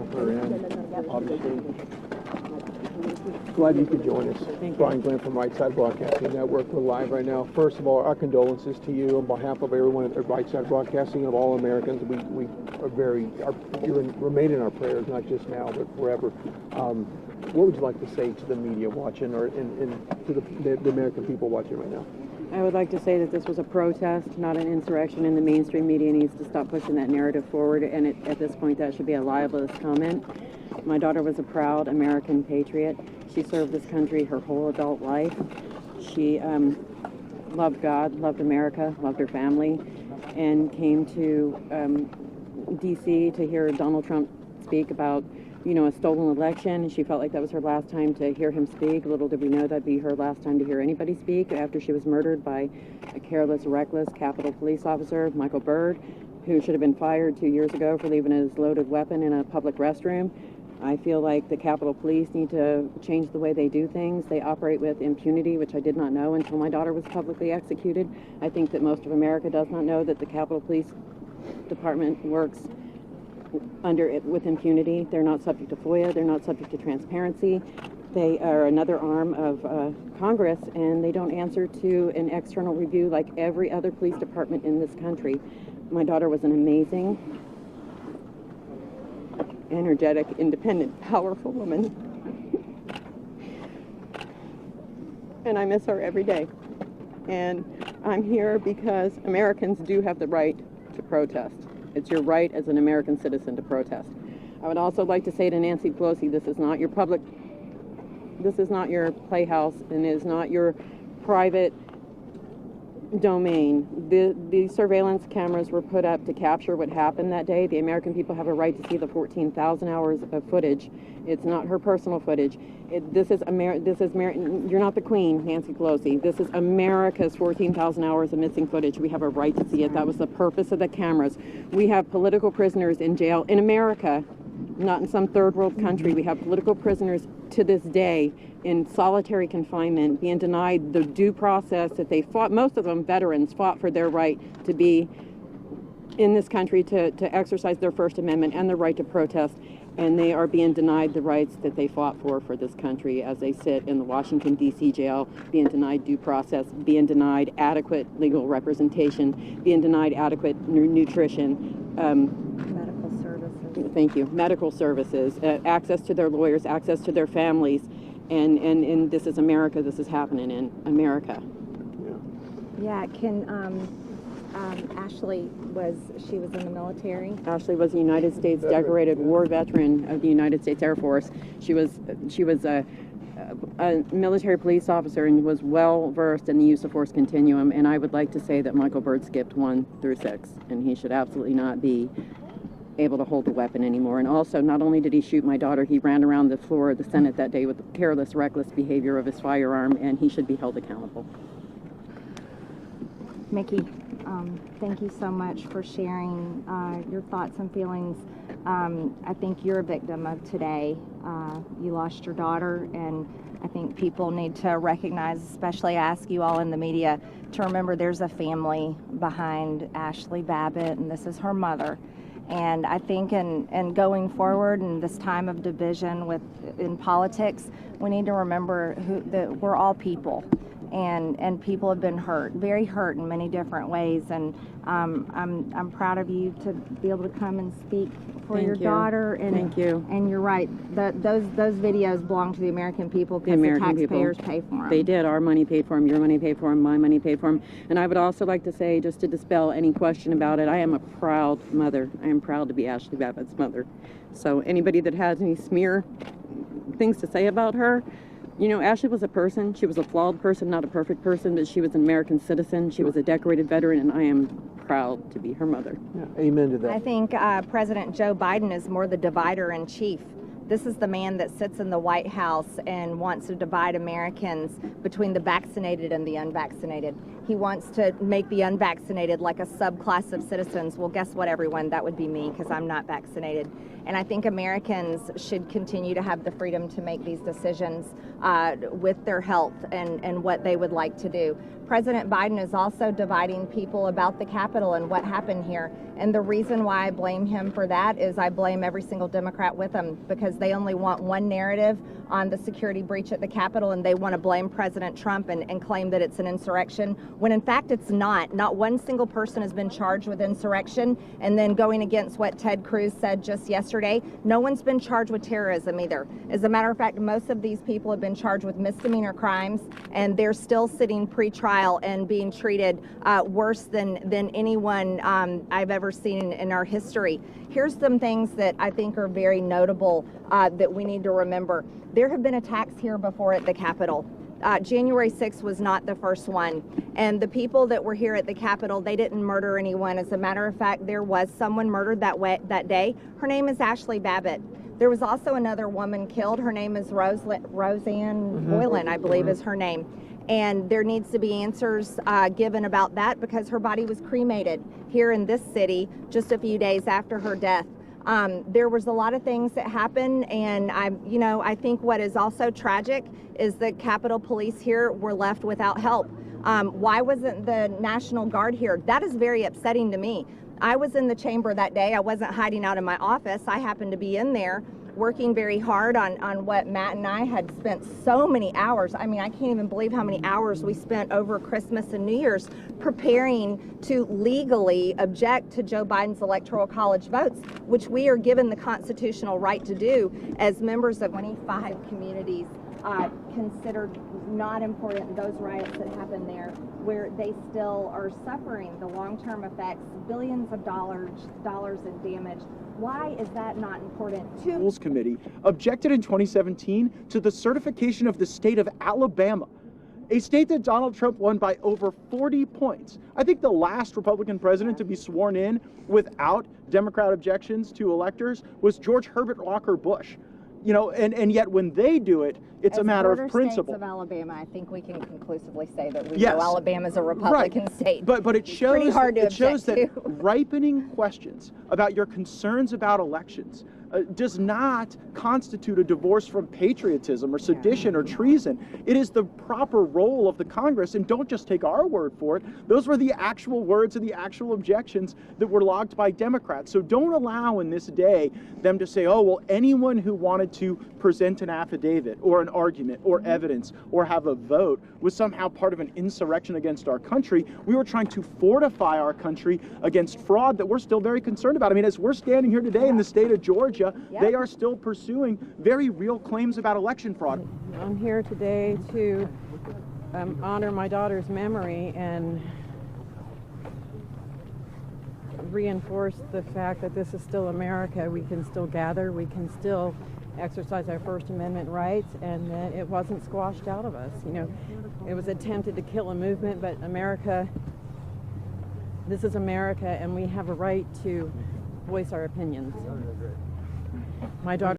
welcome her in. Obviously, glad you could join us. Brian Glenn from Right Side Broadcasting Network. We're live right now. First of all, our condolences to you on behalf of everyone at Right Side Broadcasting and of all Americans. We are you remain in our prayers, not just now, but forever. What would you like to say to the media watching, or to the American people watching right now? I would like to say that this was a protest, not an insurrection, and the mainstream media needs to stop pushing that narrative forward, and at this point that should be a libelous comment. My daughter was a proud American patriot. She served this country her whole adult life. She loved God, loved America, loved her family, and came to D.C. to hear Donald Trump speak about a stolen election. She felt like that was her last time to hear him speak. Little did we know that'd be her last time to hear anybody speak after she was murdered by a careless, reckless Capitol Police officer, Michael Byrd, who should have been fired 2 years ago for leaving his loaded weapon in a public restroom. I feel like the Capitol Police need to change the way they do things. They operate with impunity, which I did not know until my daughter was publicly executed. I think that most of America does not know that the Capitol Police Department works with impunity. They're not subject to FOIA. They're not subject to transparency. They are another arm of Congress, and they don't answer to an external review like every other police department in this country. My daughter was an amazing, energetic, independent, powerful woman. And I miss her every day. And I'm here because Americans do have the right to protest. It's your right as an American citizen to protest. I would also like to say to Nancy Pelosi, this is not your playhouse, and it is not your private domain. The surveillance cameras were put up to capture what happened that day. The American people have a right to see the 14,000 hours of footage. It's not her personal footage. You're not the queen, Nancy Pelosi. This is America's 14,000 hours of missing footage. We have a right to see it. That was the purpose of the cameras. We have political prisoners in jail in America, not in some third world country. We have political prisoners to this day in solitary confinement, being denied the due process that they fought. Most of them veterans fought for their right to be in this country, to exercise their First Amendment and the right to protest, and they are being denied the rights that they fought for this country as they sit in the Washington, D.C. jail, being denied due process, being denied adequate legal representation, being denied adequate nutrition. Medical services. Thank you. Medical services, access to their lawyers, access to their families, and this is America. This is happening in America. Yeah, Ashli was in the military. Ashli was a United States decorated war veteran of the United States Air Force. She was a military police officer and was well versed in the use of force continuum. And I would like to say that Michael Byrd skipped 1 through 6, and he should absolutely not be able to hold a weapon anymore. And also, not only did he shoot my daughter, he ran around the floor of the Senate that day with the careless, reckless behavior of his firearm, and he should be held accountable. Mickey, thank you so much for sharing your thoughts and feelings. I think you're a victim of today. You lost your daughter, and I think people need to recognize, especially ask you all in the media, to remember there's a family behind Ashli Babbitt, and this is her mother. And I think in going forward in this time of division in politics, we need to remember that we're all people. And people have been hurt, very hurt in many different ways, and I'm proud of you to be able to come and speak for your daughter. And thank you. And you're right, those videos belong to the American people because the taxpayers pay for them. They did. Our money paid for them. Your money paid for them. My money paid for them. And I would also like to say, just to dispel any question about it, I am a proud mother. I am proud to be Ashli Babbitt's mother. So anybody that has any smear things to say about her, Ashli was a person. She was a flawed person, not a perfect person, but she was an American citizen. She was a decorated veteran, and I am proud to be her mother. Yeah, amen to that. I think President Joe Biden is more the divider in chief. This is the man that sits in the White House and wants to divide Americans between the vaccinated and the unvaccinated. He wants to make the unvaccinated like a subclass of citizens. Well, guess what, everyone? That would be me, because I'm not vaccinated. And I think Americans should continue to have the freedom to make these decisions with their health and what they would like to do. President Biden is also dividing people about the Capitol and what happened here. And the reason why I blame him for that is I blame every single Democrat with him, because they only want one narrative on the security breach at the Capitol, and they want to blame President Trump and claim that it's an insurrection, when in fact it's not. Not one single person has been charged with insurrection. And then going against what Ted Cruz said just yesterday, no one's been charged with terrorism either. As a matter of fact, most of these people have been charged with misdemeanor crimes, and they're still sitting pre-trial and being treated worse than anyone I've ever seen in our history. Here's some things that I think are very notable that we need to remember. There have been attacks here before at the Capitol. January 6th was not the first one. And the people that were here at the Capitol, they didn't murder anyone. As a matter of fact, there was someone murdered that day. Her name is Ashli Babbitt. There was also another woman killed. Her name is Roseanne Boylan, I believe is her name. And there needs to be answers given about that, because her body was cremated here in this city just a few days after her death. There was a lot of things that happened, and I think what is also tragic is that Capitol Police here were left without help. Why wasn't the National Guard here? That is very upsetting to me. I was in the chamber that day. I wasn't hiding out in my office. I happened to be in there working very hard on what Matt and I had spent so many hours. I mean, I can't even believe how many hours we spent over Christmas and New Year's preparing to legally object to Joe Biden's Electoral College votes, which we are given the constitutional right to do as members of 25 communities considered not important, those riots that happened there, where they still are suffering the long-term effects, billions of dollars in damage. Why is that not important? Rules Committee objected in 2017 to the certification of the state of Alabama, a state that Donald Trump won by over 40 points. I think the last Republican president to be sworn in without Democrat objections to electors was George Herbert Walker Bush. And yet when they do it, it's a matter of principle. States of Alabama, I think we can conclusively say that we know Alabama's a Republican state. But it shows pretty hard to shows that object to. ripening questions about your concerns about elections does not constitute a divorce from patriotism or sedition or treason. It is the proper role of the Congress, and don't just take our word for it. Those were the actual words and the actual objections that were logged by Democrats. So don't allow in this day them to say, oh, well, anyone who wanted to present an affidavit or an argument or evidence or have a vote was somehow part of an insurrection against our country. We were trying to fortify our country against fraud that we're still very concerned about. I mean, as we're standing here today in the state of Georgia, they are still pursuing very real claims about election fraud. I'm here today to honor my daughter's memory and reinforce the fact that this is still America. We can still gather, we can still exercise our First Amendment rights, and that it wasn't squashed out of us. It was attempted to kill a movement, but America, this is America, and we have a right to voice our opinions. My daughter